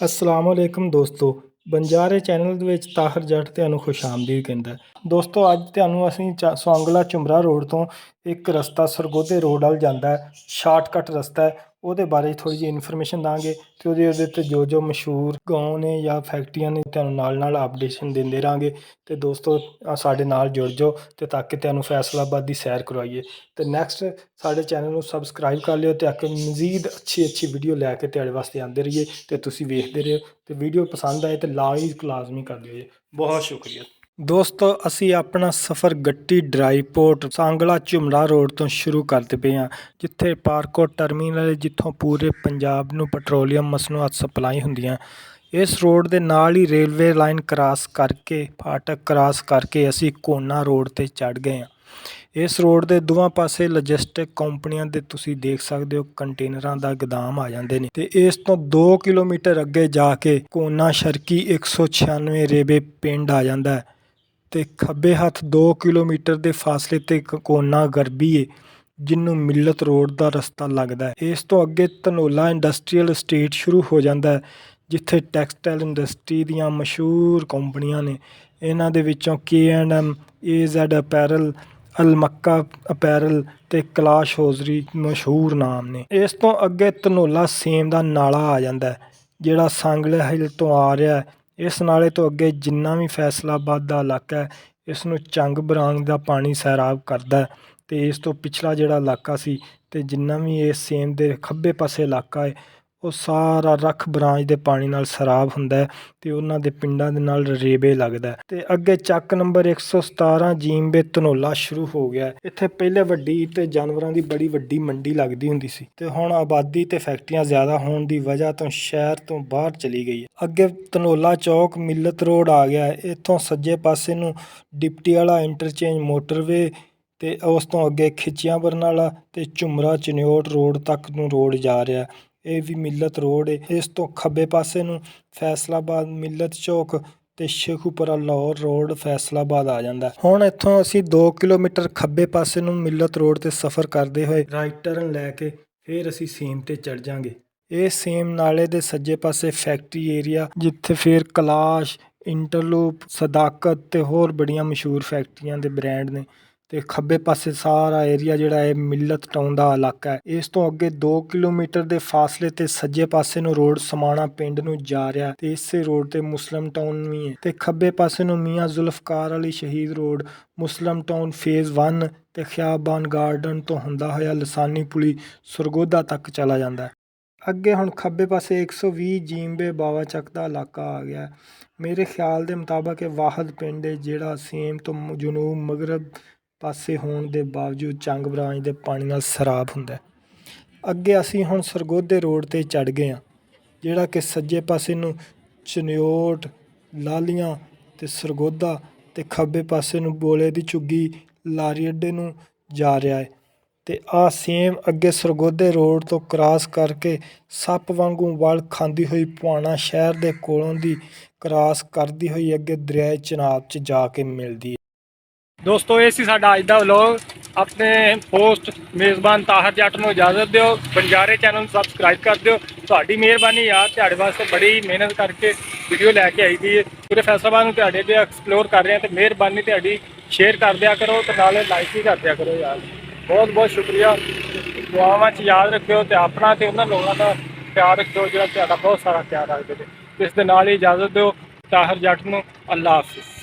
ਅਸਲਾਮ ਵਾਲੇਕਮ ਦੋਸਤੋ। ਬੰਜਾਰੇ ਚੈਨਲ ਦੇ ਵਿੱਚ ਤਾਹਰ ਜੱਟ ਤੁਹਾਨੂੰ ਖੁਸ਼ ਆਮਦੀਦ ਕਹਿੰਦਾ। ਦੋਸਤੋ ਅੱਜ ਤੁਹਾਨੂੰ ਅਸੀਂ ਸੌਂਗਲਾ ਝੁਮਰਾ ਰੋਡ ਤੋਂ ਇੱਕ ਰਸਤਾ ਸਰਗੋਧੇ ਰੋਡ ਵੱਲ ਜਾਂਦਾ ਹੈ, ਸ਼ਾਰਟਕਟ ਰਸਤਾ ਹੈ, ਉਹਦੇ ਬਾਰੇ ਥੋੜ੍ਹੀ ਜਿਹੀ ਇਨਫੋਰਮੇਸ਼ਨ ਦਾਂਗੇ ਤੇ ਉਹਦੇ ਤੇ ਜੋ ਮਸ਼ਹੂਰ ਗਾਉਂ ਨੇ ਜਾਂ ਫੈਕਟਰੀਆਂ ਨੇ ਤੁਹਾਨੂੰ ਨਾਲ ਅਪਡੇਸ਼ਨ ਦਿੰਦੇ ਰਹਾਂਗੇ। ਤੇ ਦੋਸਤੋ ਸਾਡੇ ਨਾਲ ਜੁੜ ਜਾਓ ਤੇ ਤਾਂ ਕਿ ਤੁਹਾਨੂੰ ਫੈਸਲਾਬਾਦ ਦੀ ਸੈਰ ਕਰਵਾਈਏ। ਤੇ ਨੈਕਸਟ ਸਾਡੇ ਚੈਨਲ ਨੂੰ ਸਬਸਕ੍ਰਾਈਬ ਕਰ ਲਿਓ ਤੇ ਮਜ਼ੀਦ ਅੱਛੀ ਵੀਡੀਓ ਲੈ ਕੇ ਤੁਹਾਡੇ ਵਾਸਤੇ ਆਉਂਦੇ ਰਹੀਏ ਤੇ ਤੁਸੀਂ ਵੇਖਦੇ ਰਹੋ। ਤੇ ਵੀਡੀਓ ਪਸੰਦ ਆਏ ਤੇ ਲਾਈਕ ਲਾਜ਼ਮੀ ਕਰ ਦਿਓ ਜੀ। ਬਹੁਤ ਸ਼ੁਕਰੀਆ ਦੋਸਤੋ। ਅਸੀਂ ਆਪਣਾ ਸਫ਼ਰ ਗੱਟੀ ਡਰਾਈਪੋਰਟ ਸਾਂਗਲਾ ਝੁਮਰਾ ਰੋਡ ਤੋਂ ਸ਼ੁਰੂ ਕਰਦੇ ਪਏ ਹਾਂ, ਜਿੱਥੇ ਪਾਰਕੋਟ ਟਰਮੀਨਲ ਜਿੱਥੋਂ ਪੂਰੇ ਪੰਜਾਬ ਨੂੰ ਪੈਟਰੋਲੀਅਮ ਮਸਨੂਆਤ ਸਪਲਾਈ ਹੁੰਦੀਆਂ। ਇਸ ਰੋਡ ਦੇ ਨਾਲ ਹੀ ਰੇਲਵੇ ਲਾਈਨ ਕ੍ਰਾਸ ਕਰਕੇ ਫਾਟਕ ਕ੍ਰਾਸ ਕਰਕੇ ਅਸੀਂ ਕੋਨਾ ਰੋਡ ਤੇ ਚੜ੍ਹ ਗਏ ਹਾਂ। ਇਸ ਰੋਡ ਦੇ ਦੋਵਾਂ ਪਾਸੇ ਲੌਜਿਸਟਿਕ ਕੰਪਨੀਆਂ ਦੇ ਤੁਸੀਂ ਦੇਖ ਸਕਦੇ ਹੋ ਕੰਟੇਨਰਾਂ ਦਾ ਗੋਦਾਮ ਆ ਜਾਂਦੇ ਨੇ। ਤੇ ਇਸ ਤੋਂ 2 ਕਿਲੋਮੀਟਰ ਅੱਗੇ ਜਾ ਕੇ ਕੋਨਾ ਸ਼ਰਕੀ 196 ਰੇਬੇ ਪਿੰਡ ਆ ਜਾਂਦਾ ਹੈ ਤੇ ਖੱਬੇ ਹੱਥ 2 ਕਿਲੋਮੀਟਰ ਦੇ ਫਾਸਲੇ ਤੇ ਕੋਨਾ ਗਰਬੀ ਏ, ਜਿਹਨੂੰ ਮਿਲਤ ਰੋਡ ਦਾ ਰਸਤਾ ਲੱਗਦਾ ਹੈ। ਇਸ ਤੋਂ ਅੱਗੇ ਧਨੋਲਾ ਇੰਡਸਟਰੀਅਲ ਸਟੇਟ ਸ਼ੁਰੂ ਹੋ ਜਾਂਦਾ ਹੈ, ਜਿੱਥੇ ਟੈਕਸਟਾਈਲ ਇੰਡਸਟਰੀ ਦੀਆਂ ਮਸ਼ਹੂਰ ਕੰਪਨੀਆਂ ਨੇ। ਇਹਨਾਂ ਦੇ ਵਿੱਚੋਂ K&M, AZ ਅਪੈਰਲ, ਅਲਮੱਕਾ ਅਪੈਰਲ ਤੇ ਕਲਾਸ਼ ਹੌਜ਼ਰੀ ਮਸ਼ਹੂਰ ਨਾਮ ਨੇ। ਇਸ ਤੋਂ ਅੱਗੇ ਧਨੋਲਾ ਸੇਮ ਦਾ ਨਾਲਾ ਆ ਜਾਂਦਾ, ਜਿਹੜਾ ਸਾਂਗਲੇ ਹਿੱਲ ਤੋਂ ਆ ਰਿਹਾ। ਇਸ ਨਾਲੇ ਤੋਂ ਅੱਗੇ ਜਿੰਨਾ ਵੀ ਫੈਸਲਾਬਾਦ ਦਾ ਇਲਾਕਾ ਹੈ, ਇਸ ਨੂੰ ਚੰਗ ਬਰਾਂਗ ਦਾ ਪਾਣੀ ਸੈਰਾਬ ਕਰਦਾ। ਤੇ ਇਸ ਤੋਂ ਪਿਛਲਾ ਜਿਹੜਾ ਇਲਾਕਾ ਸੀ ਤੇ ਜਿੰਨਾ ਵੀ ਇਸ ਸੇਮ ਦੇ ਖੱਬੇ ਪਾਸੇ ਇਲਾਕਾ ਹੈ, ਉਹ ਸਾਰਾ ਰੱਖ ਬਰਾਂਜ ਦੇ ਪਾਣੀ ਨਾਲ ਸੈਰਾਬ ਹੁੰਦਾ ਤੇ ਉਹਨਾਂ ਦੇ ਪਿੰਡਾਂ ਦੇ ਨਾਲ ਰੇਬੇ ਲੱਗਦਾ। ਤੇ ਅੱਗੇ ਚੱਕ ਨੰਬਰ 117 ਜੀਮਬੇ ਧਨੋਲਾ ਸ਼ੁਰੂ ਹੋ ਗਿਆ। ਇੱਥੇ ਪਹਿਲੇ ਵੱਡੀ ਤੇ ਜਾਨਵਰਾਂ ਦੀ ਬੜੀ ਵੱਡੀ ਮੰਡੀ ਲੱਗਦੀ ਹੁੰਦੀ ਸੀ, ਤੇ ਹੁਣ ਆਬਾਦੀ ਤੇ ਫੈਕਟਰੀਆਂ ਜ਼ਿਆਦਾ ਹੋਣ ਦੀ ਵਜ੍ਹਾ ਤੋਂ ਸ਼ਹਿਰ ਤੋਂ ਬਾਹਰ ਚਲੀ ਗਈ ਹੈ। ਅੱਗੇ ਧਨੋਲਾ ਚੌਕ ਮਿਲਤ ਰੋਡ ਆ ਗਿਆ। ਇੱਥੋਂ ਸੱਜੇ ਪਾਸੇ ਨੂੰ ਡਿਪਟੀ ਵਾਲਾ ਇੰਟਰਚੇਂਜ ਮੋਟਰਵੇ ਤੇ ਉਸ ਤੋਂ ਅੱਗੇ ਖਿੱਚੀਆਂ ਬਰਨਾਲਾ ਤੇ ਝੁਮਰਾ ਚਨਿਓਟ ਰੋਡ ਤੱਕ ਨੂੰ ਰੋਡ ਜਾ ਰਿਹਾ। ਇਹ ਵੀ ਮਿਲਤ ਰੋਡ ਹੈ। ਇਸ ਤੋਂ ਖੱਬੇ ਪਾਸੇ ਨੂੰ ਫੈਸਲਾਬਾਦ ਮਿਲਤ ਚੌਕ ਤੇ ਸ਼ੇਖੂਪੁਰਾ ਲਾਹੌਰ ਰੋਡ ਫੈਸਲਾਬਾਦ ਆ ਜਾਂਦਾ। ਹੁਣ ਇੱਥੋਂ ਅਸੀਂ 2 ਕਿਲੋਮੀਟਰ ਖੱਬੇ ਪਾਸੇ ਨੂੰ ਮਿਲਤ ਰੋਡ ਤੇ ਸਫ਼ਰ ਕਰਦੇ ਹੋਏ ਰਾਈਟ ਟਰਨ ਲੈ ਕੇ ਫਿਰ ਅਸੀਂ ਸੇਮ ਤੇ ਚੜ ਜਾਾਂਗੇ। ਇਹ ਸੇਮ ਨਾਲੇ ਦੇ ਸੱਜੇ ਪਾਸੇ ਫੈਕਟਰੀ ਏਰੀਆ, ਜਿੱਥੇ ਫਿਰ ਕਲਾਸ਼, ਇੰਟਰਲੂਪ, ਸਦਾਕਤ ਤੇ ਹੋਰ ਬੜੀਆਂ ਮਸ਼ਹੂਰ ਫੈਕਟਰੀਆਂ ਦੇ ਬ੍ਰਾਂਡ ਨੇ। ਤੇ ਖੱਬੇ ਪਾਸੇ ਸਾਰਾ ਏਰੀਆ ਜਿਹੜਾ ਹੈ ਮਿਲਤ ਟਾਊਨ ਦਾ ਇਲਾਕਾ ਹੈ। ਇਸ ਤੋਂ ਅੱਗੇ 2 ਕਿਲੋਮੀਟਰ ਦੇ ਫਾਸਲੇ ਤੇ ਸੱਜੇ ਪਾਸੇ ਨੂੰ ਰੋਡ ਸਮਾਣਾ ਪਿੰਡ ਨੂੰ ਜਾ ਰਿਹਾ ਤੇ ਇਸੇ ਰੋਡ ਤੇ ਮੁਸਲਿਮ ਟਾਊਨ ਵੀ ਹੈ। ਤੇ ਖੱਬੇ ਪਾਸੇ ਨੂੰ ਮੀਆਂ ਜ਼ੁਲਫਕਾਰ ਅਲੀ ਸ਼ਹੀਦ ਰੋਡ ਮੁਸਲਿਮ ਟਾਊਨ ਫੇਜ਼ 1 ਤੇ ਖਿਆਬਾਨ ਗਾਰਡਨ ਤੋਂ ਹੁੰਦਾ ਹੋਇਆ ਲਸਾਨੀ ਪੁਲੀ ਸਰਗੋਧਾ ਤੱਕ ਚਲਾ ਜਾਂਦਾ ਹੈ। ਅੱਗੇ ਹੁਣ ਖੱਬੇ ਪਾਸੇ 120 ਜੀਮਬੇ ਬਾਵਾ ਚੱਕ ਦਾ ਇਲਾਕਾ ਆ ਗਿਆ। ਮੇਰੇ ਖਿਆਲ ਦੇ ਮੁਤਾਬਕ ਇਹ ਵਾਹਦ ਪਿੰਡ ਹੈ, ਜਿਹੜਾ ਸੇਮ ਤੋਂ ਜਨੂਬ ਮਗਰਬ ਪਾਸੇ ਹੋਣ ਦੇ ਬਾਵਜੂਦ ਚੰਗ ਬਰਾਂਜ ਦੇ ਪਾਣੀ ਨਾਲ ਸੈਰਾਬ ਹੁੰਦਾ। ਅੱਗੇ ਅਸੀਂ ਹੁਣ ਸਰਗੋਧੇ ਰੋਡ ਤੇ ਚੜ੍ਹ ਗਏ ਹਾਂ, ਜਿਹੜਾ ਕਿ ਸੱਜੇ ਪਾਸੇ ਨੂੰ ਚਨਿਓਟ, ਲਾਲੀਆਂ ਤੇ ਸਰਗੋਧਾ ਤੇ ਖੱਬੇ ਪਾਸੇ ਨੂੰ ਬੋਲੇ ਦੀ ਝੁੱਗੀ, ਲਾਰੀ ਅੱਡੇ ਨੂੰ ਜਾ ਰਿਹਾ ਹੈ। ਤੇ ਆਹ ਸੇਮ ਅੱਗੇ ਸਰਗੋਧੇ ਰੋਡ ਤੋਂ ਕ੍ਰਾਸ ਕਰਕੇ ਸੱਪ ਵਾਂਗੂ ਵਲ ਖਾਂਦੀ ਹੋਈ ਪੁਆਣਾ ਸ਼ਹਿਰ ਦੇ ਕੋਲੋਂ ਦੀ ਕ੍ਰਾਸ ਕਰਦੀ ਹੋਈ ਅੱਗੇ ਦਰਿਆਏ ਚਨਾਬ 'ਚ ਜਾ ਕੇ ਮਿਲਦੀ ਹੈ। ਦੋਸਤੋ ਇਹ ਸੀ ਸਾਡਾ ਅੱਜ ਦਾ ਵਲੋਗ। ਆਪਣੇ ਹੋਸਟ ਮੇਜ਼ਬਾਨ ਤਾਹਰ ਜੱਟ ਨੂੰ ਇਜਾਜ਼ਤ ਦਿਓ। ਬੰਜਾਰੇ ਚੈਨਲ ਨੂੰ ਸਬਸਕ੍ਰਾਈਬ ਕਰ ਦਿਓ। ਤੁਹਾਡੀ ਮਿਹਰਬਾਨੀ ਯਾਰ, ਤੁਹਾਡੇ ਵਾਸਤੇ ਬੜੀ ਮਿਹਨਤ ਕਰਕੇ ਵੀਡੀਓ ਲੈ ਕੇ ਆਈ ਦੀ ਹੈ। ਪੂਰੇ ਫੈਸਲਾਬਾਦ ਨੂੰ ਤੁਹਾਡੇ ਤੇ ਐਕਸਪਲੋਰ ਕਰ ਰਹੇ ਹਾਂ, ਤੇ ਮਿਹਰਬਾਨੀ ਤੁਹਾਡੀ ਸ਼ੇਅਰ ਕਰ ਦਿਆ ਕਰੋ ਤੇ ਨਾਲੇ ਲਾਈਕ ਵੀ ਕਰ ਦਿਆ ਕਰੋ ਯਾਰ। ਬਹੁਤ ਬਹੁਤ ਸ਼ੁਕਰੀਆ। ਦੁਆਵਾਂ 'ਚ ਯਾਦ ਰੱਖਿਓ ਤੇ ਆਪਣਾ ਤੇ ਉਹਨਾਂ ਲੋਕਾਂ ਦਾ ਖਿਆਲ ਰੱਖਿਓ ਜਿਹੜਾ ਤੁਹਾਡਾ ਬਹੁਤ ਸਾਰਾ ਖਿਆਲ ਰੱਖਦੇ ਨੇ। ਇਸ ਦੇ ਨਾਲ ਹੀ ਇਜਾਜ਼ਤ ਦਿਓ ਤਾਹਰ ਜੱਟ ਨੂੰ। ਅੱਲਾ ਹਾਫਿਜ਼।